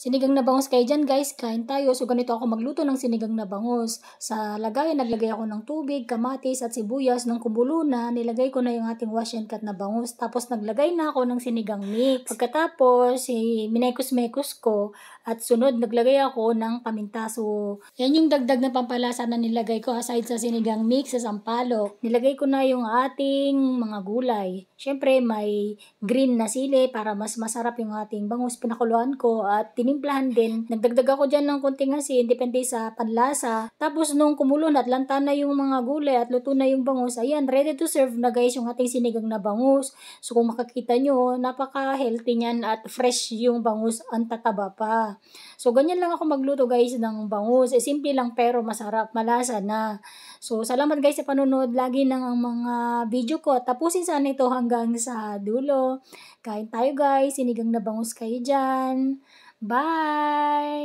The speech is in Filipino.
Sinigang na bangus kayo dyan guys, kain tayo. So ganito ako magluto ng sinigang na bangus. Sa lagayan, naglagay ako ng tubig, kamatis at sibuyas. Nung kumulo na, nilagay ko na yung ating wash and cut na bangus. Tapos naglagay na ako ng sinigang mix. Pagkatapos, minekos-mekos ko at sunod naglagay ako ng paminta. So yan yung dagdag na pampalasa na nilagay ko aside sa sinigang mix sa sampalok. Nilagay ko na yung ating mga gulay. Syempre may green na sili para mas masarap yung ating bangus. Pinakuluan ko at tinimplahan din. Nagdagdag ako dyan ng konting asin, depende sa panlasa. Tapos nung kumulo na at lanta na yung mga gulay at luto na yung bangus, ayan, ready to serve na guys yung ating sinigang na bangus. So kung makakita nyo, napaka-healthy niyan at fresh yung bangus, ang tataba pa. So ganyan lang ako magluto guys ng bangus. Simple lang pero masarap, malasa na. So salamat guys sa panonood lagi ng mga video ko. Tapusin sana ito hanggang sa dulo. Kain tayo guys, sinigang na bangus kayo dyan. Bye!